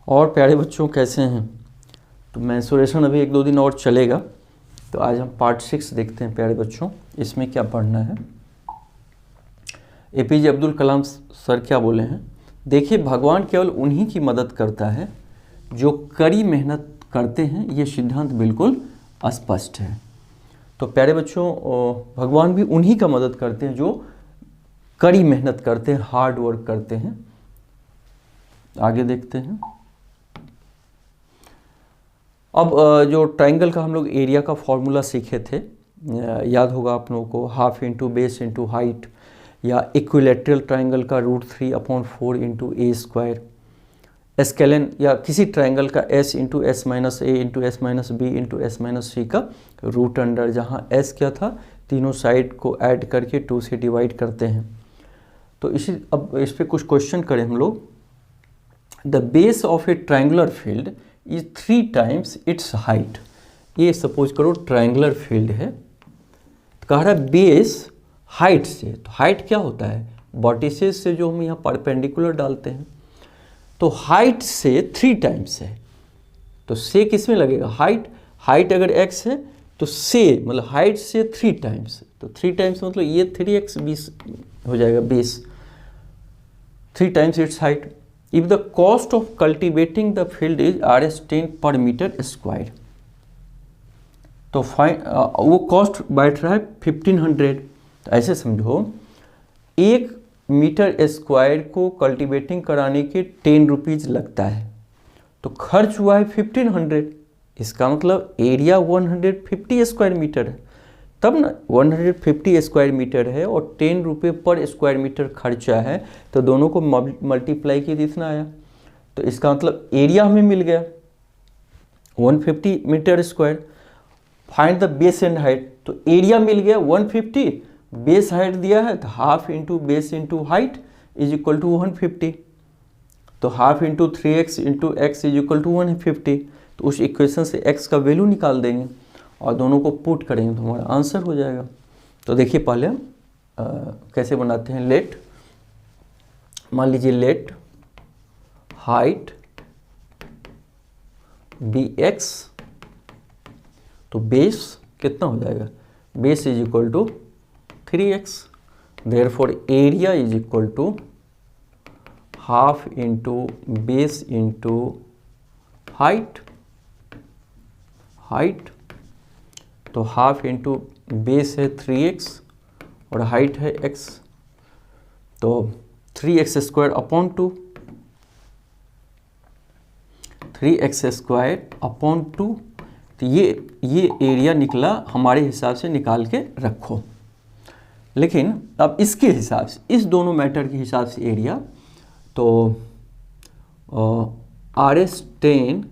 और प्यारे बच्चों कैसे हैं? तो मेंसुरेशन अभी 1-2 दिन और चलेगा। तो आज हम पार्ट 6 देखते हैं प्यारे बच्चों। इसमें क्या पढ़ना है? एपीजे अब्दुल कलाम सर क्या बोले हैं? देखिए, भगवान केवल उन्हीं की मदद करता है जो कड़ी मेहनत करते हैं। ये सिद्धांत बिल्कुल स्पष्ट है। तो प्यारे बच्चों, भगवान भी उन्हीं का मदद करते हैं जो कड़ी मेहनत करते हैं, हार्ड वर्क करते हैं। आगे देखते हैं। अब जो ट्रायंगल का हम लोग एरिया का फॉर्मूला सीखे थे, याद होगा आप लोगों को, half into base into height, या इक्विलेटरल ट्रायंगल का √3/4 इंटू ए स्क्वायर, स्केलन या किसी ट्रायंगल का s into S minus A into S minus B into S minus C का रूट अंडर, जहाँ s क्या था, तीनों साइड को ऐड करके 2 से डिवाइड करते हैं। तो अब इस पर कुछ क्वेश्चन करें हम लोग। The base of A triangular field is 3 times it's height. ये सपोज करो ट्रायंगुलर फील्ड है, तो कह रहा है बेस हाइट से। तो हाइट क्या होता है? वर्टिसेस से जो हम यहाँ परपेंडिकुलर डालते हैं। तो हाइट से 3 टाइम्स है, तो से किस में लगेगा? हाइट अगर x है तो से मतलब हाइट से 3 टाइम्स। तो 3 टाइम्स मतलब ये 3x 20 हो जाएगा, base 3 times it's height. If the cost of cultivating the field is Rs10 पर मीटर स्क्वायर, तो वो कॉस्ट बैठ रहा है 1500। तो ऐसे समझो, 1 मीटर स्क्वायर को कल्टीवेटिंग कराने के 10 रुपीज़ लगता है, तो खर्च हुआ है 1500। इसका मतलब एरिया 150 स्क्वायर मीटर है, तब ना 150 स्क्वायर मीटर है और 10 रुपये पर स्क्वायर मीटर खर्चा है, तो दोनों को मल्टीप्लाई किए इतना आया। तो इसका मतलब एरिया हमें मिल गया 150 metre square. Find the base and height, तो एरिया मिल गया 150, बेस हाइट दिया है तो half into base into height is equal to 150। तो half into 3x into x is equal to 150। तो उस इक्वेशन से x का वैल्यू निकाल देंगे और दोनों को पुट करेंगे तो हमारा आंसर हो जाएगा। तो देखिए पहले हम कैसे बनाते हैं। लेट, मान लीजिए लेट हाइट bx, तो बेस कितना हो जाएगा? Base is equal to 3x, therefore area is equal to half into base into height। तो हाफ इंटू बेस है 3x और हाइट है x, तो 3x square upon 2, 3x square upon 2। तो ये एरिया निकला, हमारे हिसाब से निकाल के रखो। लेकिन अब इसके हिसाब से, इस दोनों मैटर के हिसाब से एरिया, तो Rs10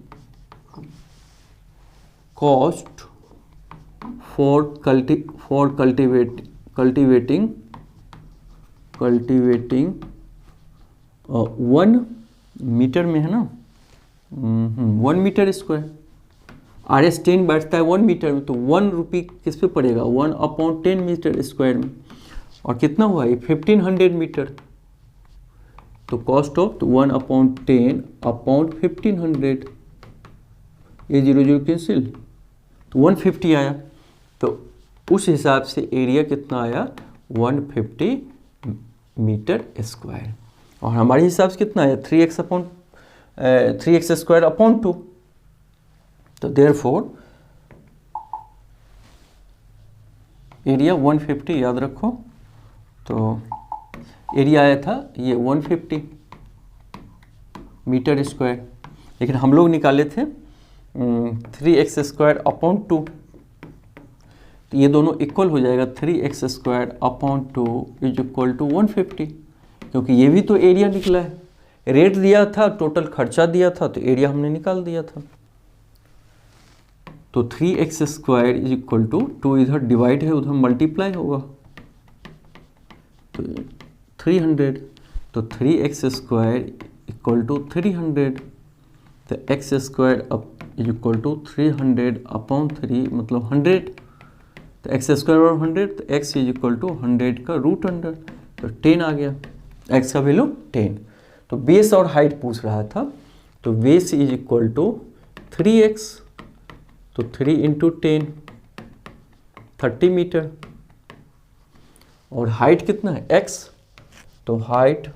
cost for cultivating 1 metre में है ना, 1 मीटर स्क्वायर। Rs10 बैठता है 1 मीटर में, तो 1 रुपये किस पे पड़ेगा? 1/10 मीटर स्क्वायर में। और कितना हुआ ये? 1500 मीटर। तो कॉस्ट ऑफ 1/10/1500, ये 0 कैंसिल, तो 150 आया। तो उस हिसाब से एरिया कितना आया? 150 मीटर स्क्वायर। और हमारे हिसाब से कितना आया? 3x square upon 2। तो देयरफॉर एरिया 150, याद रखो। तो एरिया आया था ये 150 मीटर स्क्वायर, लेकिन हम लोग निकाले थे 3x स्क्वायर अपॉन 2। तो ये दोनों इक्वल हो जाएगा, 3x square upon 2 is equal to 150, क्योंकि ये भी तो एरिया निकला है। रेट दिया था, टोटल खर्चा दिया था, तो एरिया हमने निकाल दिया था। तो 3x square is equal to 2, इधर डिवाइड है उधर मल्टीप्लाई होगा, तो 300। तो 3x स्क्वायर इक्वल टू 300, तो x square is equal to 300 upon 3 मतलब 100। तो x स्क्वायर और 100, तो x इज इक्वल टू 100 का रूट अंडर, तो 10 आ गया, x का वैल्यू 10। तो बेस और हाइट पूछ रहा था, तो base is equal to 3x, तो 3 इंटू 10 30 मीटर, और हाइट कितना है x, तो हाइट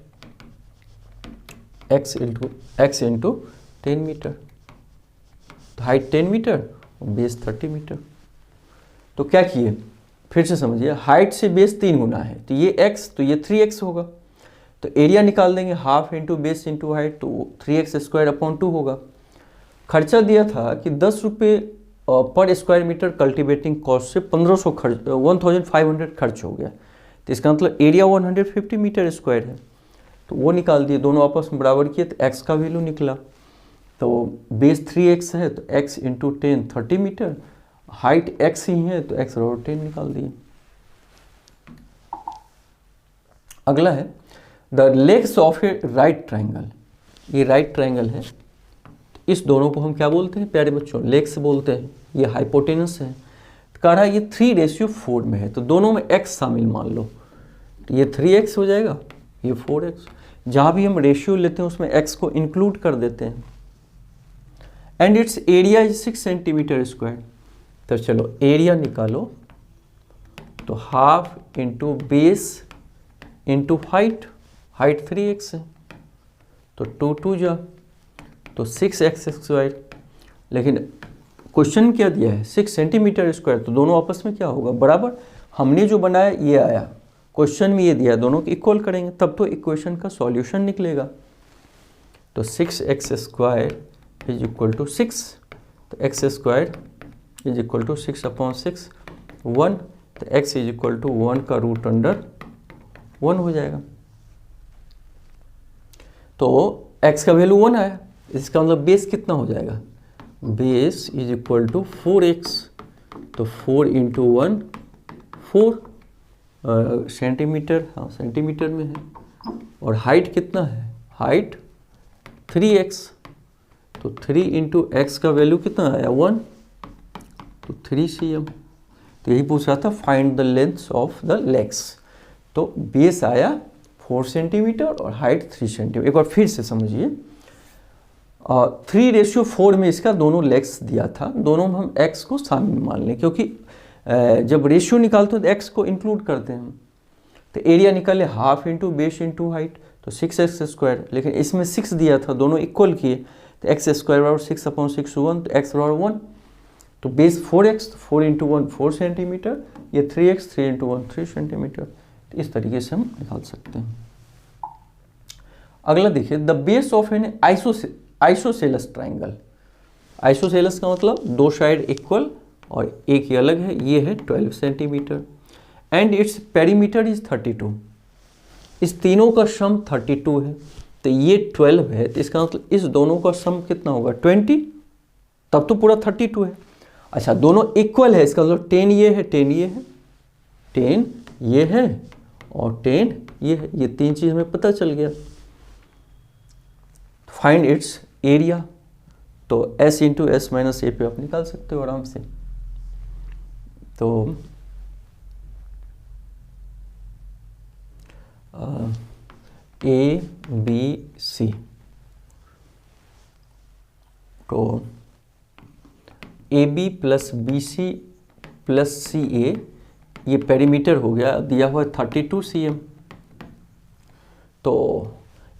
x इंटू 10 मीटर, तो हाइट 10 मीटर और बेस 30 मीटर। तो क्या किए, फिर से समझिए, हाइट से बेस 3 गुना है, तो ये x, तो ये 3x होगा। तो एरिया निकाल देंगे, half into base into height, तो 3x स्क्वायर अपॉन 2 होगा। खर्चा दिया था कि 10 रुपये पर स्क्वायर मीटर कल्टीवेटिंग कॉस्ट से 1500 खर्च हो गया, तो इसका मतलब एरिया 150 मीटर स्क्वायर है। तो वो निकाल दिए, दोनों आपस में बराबर किए, तो x का वैल्यू निकला। तो बेस 3x है, तो x into 10 30 metre, height x ही है, तो x बराबर 10 निकाल दिए। अगला है the legs of a right triangle. ये राइट ट्राइंगल है, इस दोनों को हम क्या बोलते हैं प्यारे बच्चों, लेग्स बोलते हैं। ये हाइपोटेनस है, कह रहा है ये 3:4 में है, तो दोनों में x शामिल मान लो, तो ये 3x हो जाएगा, ये 4x। जहाँ भी हम रेशियो लेते हैं उसमें x को इंक्लूड कर देते हैं। And it's area is 6 centimetre square. तो चलो एरिया निकालो, तो half into base into height, height 3x है, तो 2 2 जा, तो 6x स्क्वायर। लेकिन क्वेश्चन क्या दिया है, 6 सेंटीमीटर स्क्वायर, तो दोनों आपस में क्या होगा, बराबर। हमने जो बनाया ये आया, क्वेश्चन में ये दिया, दोनों को इक्वल करेंगे तब तो इक्वेशन का सॉल्यूशन निकलेगा। तो 6x square is equal to 6, तो x square is equal to 6 upon 6 1, तो x इज इक्वल टू 1 का रूट अंडर 1 हो जाएगा। तो x का वैल्यू 1 आया, इसका मतलब बेस कितना हो जाएगा, base is equal to 4x, तो 4 इंटू 1 4 सेंटीमीटर, हाँ सेंटीमीटर में है, और हाइट कितना है, हाइट 3x, तो 3 इंटू एक्स का वैल्यू कितना आया 1, तो 3 cm। तो यही पूछ रहा था find the length of the legs. तो बेस आया 4 सेंटीमीटर और हाइट 3 सेंटीमीटर। एक बार फिर से समझिए, 3:4 में इसका दोनों लेग्स दिया था, दोनों में हम x को शामिल मान लें, क्योंकि जब रेशियो निकालते हैं तो x को इंक्लूड करते हैं। तो एरिया निकाले half into base into height, तो 6x स्क्वायर, लेकिन इसमें 6 दिया था, दोनों इक्वल किए, तो x स्क्वायर बराबर 6 अपॉन 6 1, तो x बराबर 1, तो बेस 4x, तो 4 इंटू 1 4 सेंटीमीटर, ये 3x, 3 इंटू 1 3 सेंटीमीटर। तो इस तरीके से हम निकाल सकते हैं। अगला देखिए, the base of N isosceles triangle. Isosceles का मतलब दो साइड इक्वल और एक ही अलग है, ये है 12 centimetre, and its perimeter is 32। इस तीनों का सम 32 है, तो ये 12 है, तो इसका मतलब इस दोनों का सम कितना होगा 20, तब तो पूरा 32 है। अच्छा, दोनों इक्वल है, इसका मतलब 10 ये है, 10 ये है, 10 ये है और 10 ये है, ये तीन चीज हमें पता चल गया। फाइंड इट्स एरिया, तो s इंटू एस माइनस ए पे आप निकाल सकते हो आराम से। तो ए बी सी, तो A B plus B C plus C A, ये पेरीमीटर हो गया, दिया हुआ 32 cm। तो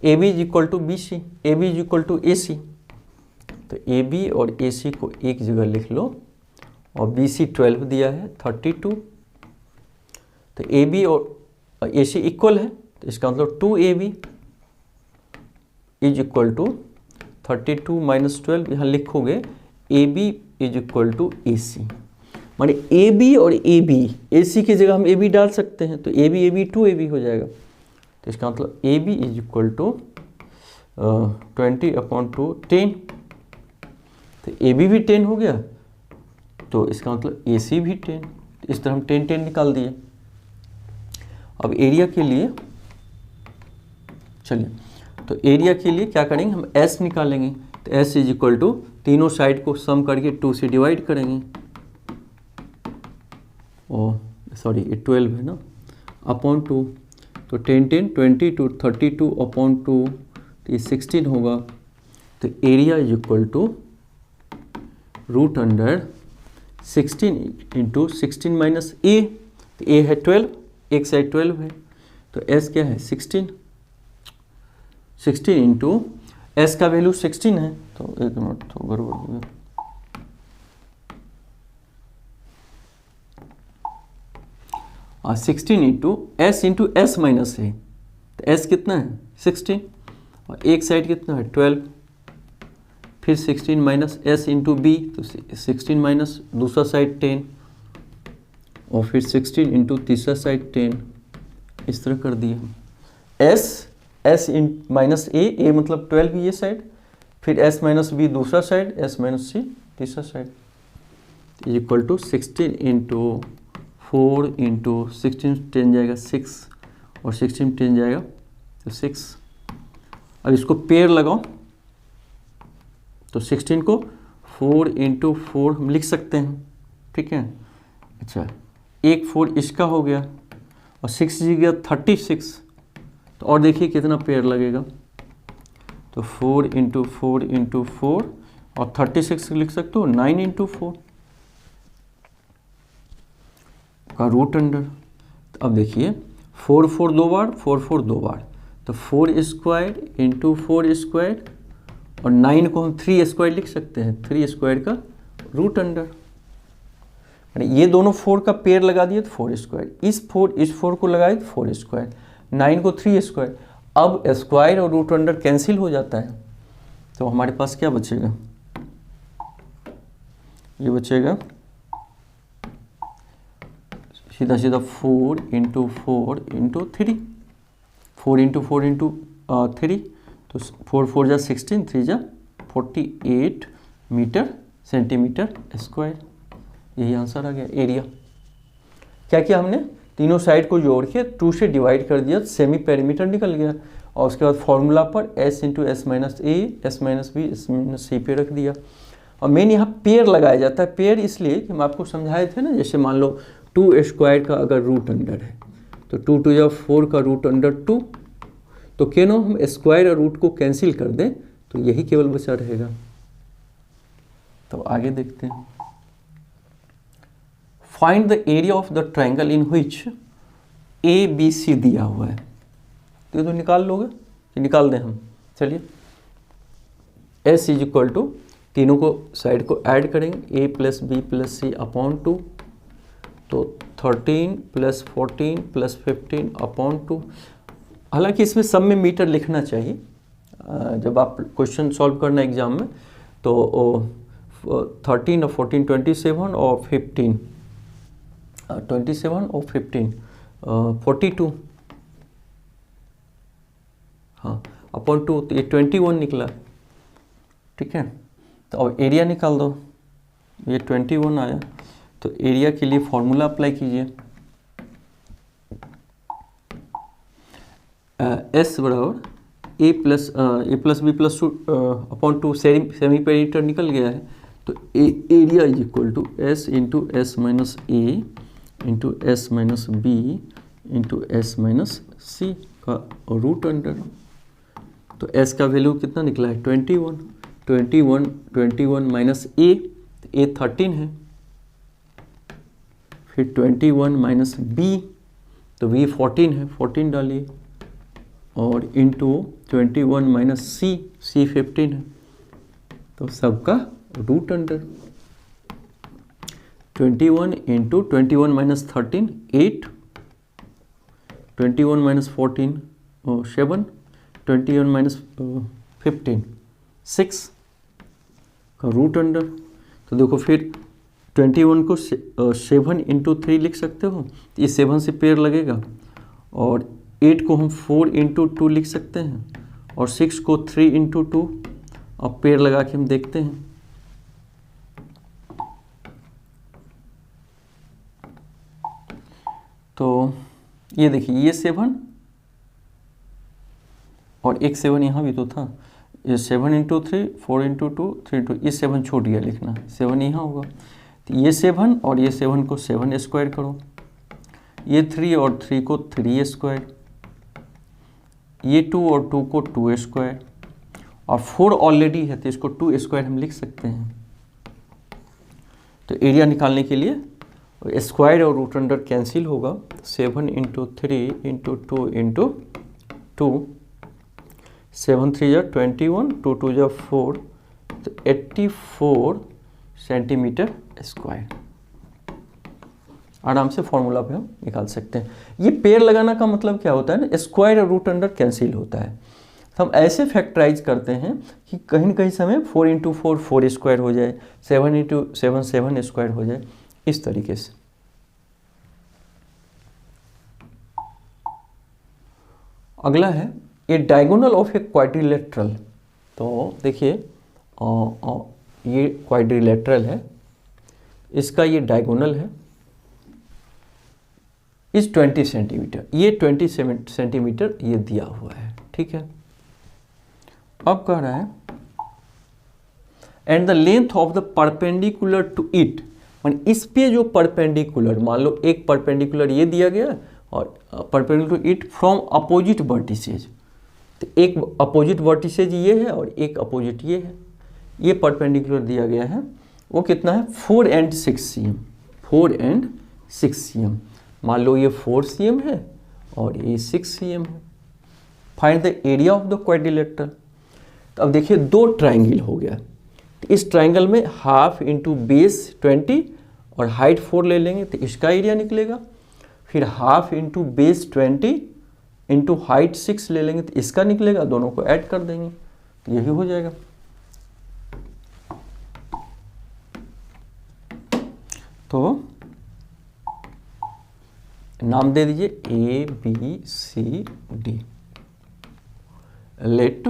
A B is equal to B C, A B is equal to A C, तो ए बी और ए सी को एक जगह लिख लो, और बी सी 12 दिया है 32, तो ए बी और ए सी इक्वल है, तो इसका मतलब 2ab is equal to 32 minus 12, यहाँ लिखोगे A B is equal to A C, माने ए बी और ए बी, ए सी की जगह हम ए बी डाल सकते हैं, तो ए बी 2ab हो जाएगा। तो इसका मतलब A B is equal to 20/2 10, तो ए बी भी 10 हो गया, तो इसका मतलब ए सी भी 10, इस तरह हम 10 निकाल दिए। अब एरिया के लिए चलिए, तो एरिया के लिए क्या करेंगे, हम एस निकालेंगे, तो एस इज इक्वल टू तीनों साइड को सम करके 2 से डिवाइड करेंगे, ओ सॉरी ये 12 है ना, अपॉन 2, तो 10 10 20 to 32 अपॉन 2, तो ये 16 होगा, तो area is equal to root under 16 into 16 minus A, तो ए है 12, एक साइड 12 है, तो एस क्या है 16 इंटू एस का वैल्यू 16 है, तो एक मिनट तो गड़बड़ हो गया, और 16 इंटू एस माइनस है, तो एस कितना है 16 और एक साइड कितना है 12, फिर 16 माइनस एस इंटू बी, तो 16 माइनस दूसरा साइड 10 और फिर 16 इंटू तीसरा साइड 10, इस तरह कर दिया। एस इन माइनस ए मतलब 12 ये साइड, फिर एस माइनस बी दूसरा साइड, एस माइनस सी तीसरा side, equal to 16 into 4 into 16 10 जाएगा 6 और 16 10 जाएगा तो 6। अब इसको पेयर लगाओ तो 16 को 4 इंटू 4 हम लिख सकते हैं, ठीक है। अच्छा, एक 4 इसका हो गया और 6 जी गया 36, तो और देखिए कितना पेयर लगेगा, तो 4 इंटू 4 इंटू 4 और 36 लिख सकते हो 9 इंटू 4 का रूट अंडर। तो अब देखिए 4 4 दो बार, 4 4 दो बार, तो 4 स्क्वायर इंटू 4 स्क्वायर और 9 को हम 3 स्क्वायर लिख सकते हैं, 3 स्क्वायर का रूट अंडर। ये दोनों 4 का पेयर लगा दिए तो 4 स्क्वायर, इस 4 को लगाए तो 4 स्क्वायर, 9 को 3 स्क्वायर। अब स्क्वायर और रूट अंडर कैंसिल हो जाता है, तो हमारे पास क्या बचेगा, ये बचेगा सीधा सीधा 4 इंटू 4 इंटू 3, 4 इंटू 4 इंटू 3, तो 4 4 जा 16, 3 जा 48 मीटर सेंटीमीटर स्क्वायर, यही आंसर आ गया। एरिया क्या किया हमने, तीनों साइड को जोड़ के 2 से डिवाइड कर दिया, सेमी पेरीमीटर निकल गया, और उसके बाद फॉर्मूला पर s into S minus A, S minus B, S minus C पे रख दिया। और मेन यहाँ पेयर लगाया जाता है, पेयर इसलिए कि हम आपको समझाए थे ना, जैसे मान लो 2 स्क्वायर का अगर रूट अंडर है तो 2 2 या 4 का रूट अंडर 2, तो क्यों हम स्क्वायर और रूट को कैंसिल कर दें, तो यही केवल बचा रहेगा। तो आगे देखते हैं, find the area of the triangle in which A B C दिया हुआ है, तो ये तो निकाल लोगे कि निकाल दें हम, चलिए। एस इज इक्वल टू, तीनों को साइड को ऐड करेंगे, ए प्लस बी प्लस सी अपॉन 2, तो 13 प्लस 14 प्लस 15 अपॉन 2। हालांकि इसमें सब में मीटर लिखना चाहिए, जब आप क्वेश्चन सॉल्व करना एग्जाम में, तो 13 और 14 27 और 15 27 और 15 42, हाँ अपॉन 2, तो ये 21 निकला, ठीक है। तो अब एरिया निकाल दो, ये 21 आया, तो एरिया के लिए फॉर्मूला अप्लाई कीजिए, एस बराबर A plus B plus 2 upon 2, semi perimeter निकल गया है, तो area is equal to S into S minus A into S minus B into S minus C का रूट अंडर। तो एस का वैल्यू कितना निकला है 21 माइनस ए, ए 13 है, फिर 21 माइनस बी, तो बी 14 है, 14 डालिए, और इंटू 21 माइनस सी, सी 15 है, तो सबका रूट अंडर। 21 इंटू 21 माइनस 13 8, 21 माइनस 14 7, 21 माइनस 15 6 का रूट अंडर। तो देखो फिर 21 को 7 इंटू 3 लिख सकते हो, तो ये 7 से पेयर लगेगा, और 8 को हम 4 इंटू 2 लिख सकते हैं, और 6 को 3 इंटू 2, अब पेयर लगा के हम देखते हैं। तो ये देखिए, ये 7 और एक 7 यहाँ भी तो था, ये 7 इंटू 3, 4 इंटू 2, 3 इंटू, ये 7 छूट गया लिखना, 7 यहाँ होगा, तो ये 7 और ये 7 को 7 स्क्वायर करो, ये 3 और 3 को 3 स्क्वायर, ये 2 और 2 को 2 स्क्वायर, और 4 ऑलरेडी है तो इसको 2 स्क्वायर हम लिख सकते हैं। तो एरिया निकालने के लिए स्क्वायर और रूट अंडर कैंसिल होगा, 7 इंटू 3 इंटू 2 इंटू 2, 7 3 जा 21, 2 2 जा 4, तो 84 सेंटीमीटर स्क्वायर। आराम से फॉर्मूला पे हम निकाल सकते हैं। ये पेड़ लगाना का मतलब क्या होता है ना, स्क्वायर और रूट अंडर कैंसिल होता है। तो हम ऐसे फैक्टराइज करते हैं कि कहीं न कहीं समय 4 इंटू 4 4 स्क्वायर हो जाए, 7 इंटू 7 7 स्क्वायर हो जाए, इस तरीके से। अगला है ए डायगोनल ऑफ ए क्वाड्रिलेटरल। तो देखिए ये क्वाड्रिलेटरल है, इसका ये डायगोनल है इस 20 सेंटीमीटर, ये 20 सेंटीमीटर ये दिया हुआ है, ठीक है। अब कह रहा है and the length of the perpendicular to it, मान इस पे जो परपेंडिकुलर, मान लो एक परपेंडिकुलर ये दिया गया और perpendicular to it from opposite vertices, तो एक अपोजिट वर्टिसेज ये है और एक अपोजिट ये है, ये परपेंडिकुलर दिया गया है, वो कितना है 4 and 6 cm, 4 and 6 cm। मान लो ये 4 cm है और ये 6 cm है। Find the area of the quadrilateral. तो अब देखिए दो ट्राइंगल हो गया, तो इस ट्राइंगल में हाफ इंटू बेस 20 और हाइट 4 ले लेंगे तो इसका एरिया निकलेगा, फिर half into base 20 into height 6 ले लेंगे तो इसका निकलेगा, दोनों को ऐड कर देंगे तो यही हो जाएगा। तो नाम दे दीजिए A B C D. Let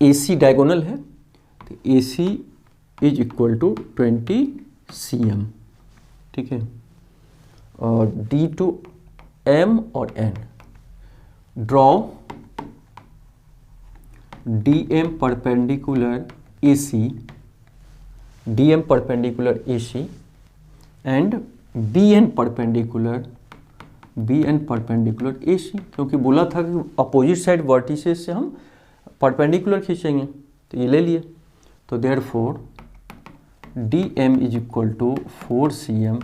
A C diagonal है तो A C is equal to 20 cm, ठीक है। और डी टू एम और N. Draw D M perpendicular A C, D M perpendicular A C and B N perpendicular A C, क्योंकि बोला था कि अपोजिट साइड वर्टिसेस से हम परपेंडिकुलर खींचेंगे, तो ये ले लिए। तो therefore D M is equal to 4 cm,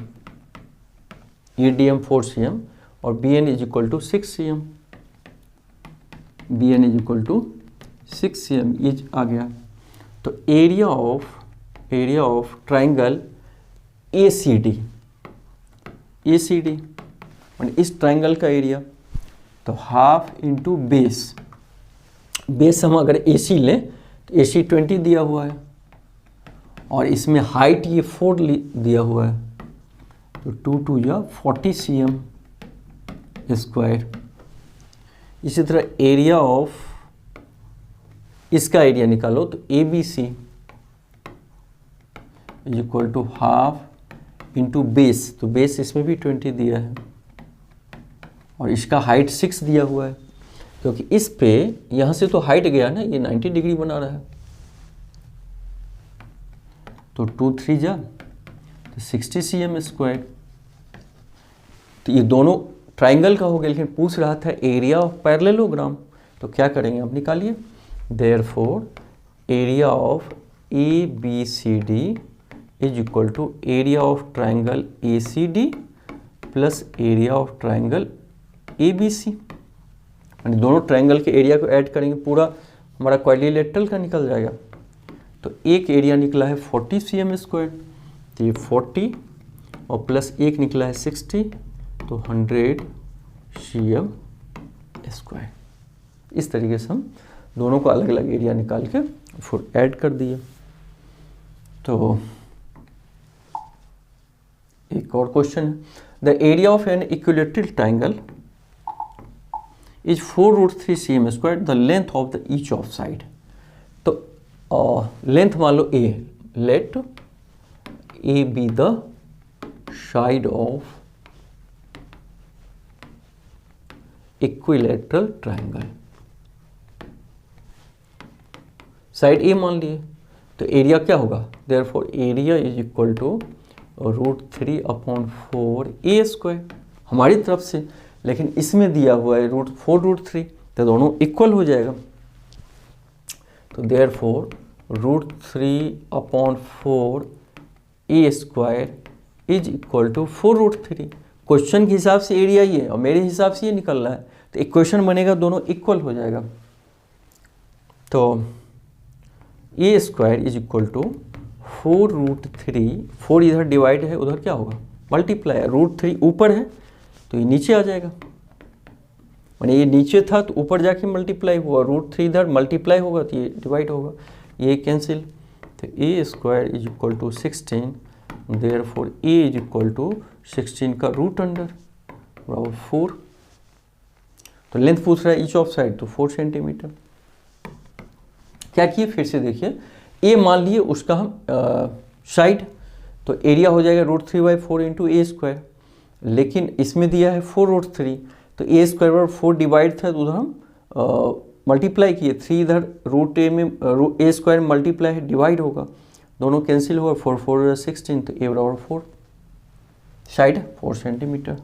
ये डी एम 4 cm और B N is equal to 6 cm, B N is equal to 6 cm is आ गया। तो area of triangle A C D मैंने इस ट्राइंगल का एरिया, तो half into base हम अगर ए सी लें तो ए सी 20 दिया हुआ है और इसमें हाइट ये 4 दिया हुआ है, तो 2 2 या 40 cm स्क्वायर। इसी तरह एरिया ऑफ इसका एरिया निकालो तो A B C is equal to half into base, तो बेस इसमें भी 20 दिया है और इसका हाइट 6 दिया हुआ है, क्योंकि इस पे यहाँ से तो हाइट गया ना, ये 90 डिग्री बना रहा है, तो 2 3 जा तो 60 cm स्क्वायर। तो ये दोनों ट्राइंगल का हो गया, लेकिन पूछ रहा था एरिया ऑफ पैरेललोग्राम, तो क्या करेंगे आप निकालिए। Therefore area of A B C D is equal to area of triangle A C D plus area of triangle A B C. यानी दोनों ट्राइंगल के एरिया को ऐड करेंगे, पूरा हमारा क्वाड्रिलेटरल का निकल जाएगा। तो एक एरिया निकला है 40 cm स्क्वायर, तो ये 40 और प्लस एक निकला है 60, तो 100 cm स्क्वायर। इस तरीके से हम दोनों को अलग अलग एरिया निकाल के फिर ऐड कर दिए। तो एक और क्वेश्चन है, the area of an equilateral triangle is 4√3 cm square, the length of the each of side. तो लेंथ मान लो A, let A B the side of equilateral triangle. Side A मान लिए तो एरिया क्या होगा, therefore area is equal to √3/4 A square हमारी तरफ से, लेकिन इसमें दिया हुआ है √4√3, तो दोनों इक्वल हो जाएगा। तो therefore √3/4 A square is equal to 4√3। Question के हिसाब से एरिया ये है और मेरे हिसाब से ये निकल रहा है, तो इक्वेशन बनेगा, दोनों इक्वल हो जाएगा। तो A square is equal to 4√3, 4 इधर डिवाइड है, उधर क्या होगा मल्टीप्लाई, √3 ऊपर है तो ये नीचे आ जाएगा, माने ये नीचे था तो ऊपर जाके मल्टीप्लाई हुआ, √3 इधर मल्टीप्लाई होगा तो ये डिवाइड होगा, ये कैंसिल। तो A square is equal to 16, therefore A is equal to 16 का रूट अंडर बराबर 4। तो लेंथ पूछ रहा है ईच ऑफ साइड, तो 4 सेंटीमीटर। क्या किए फिर से देखिए, ए मान लिए उसका हम साइड, तो एरिया हो जाएगा √3/4 इंटू ए स्क्वायर, लेकिन इसमें दिया है 4√3, तो ए स्क्वायर पर 4 डिवाइड था तो उधर हम मल्टीप्लाई किए, 3 इधर √a में ए स्क्वायर मल्टीप्लाई है, डिवाइड होगा, दोनों कैंसिल होगा, 4 4 16, तो ए बराबर 4, साइड 4 सेंटीमीटर।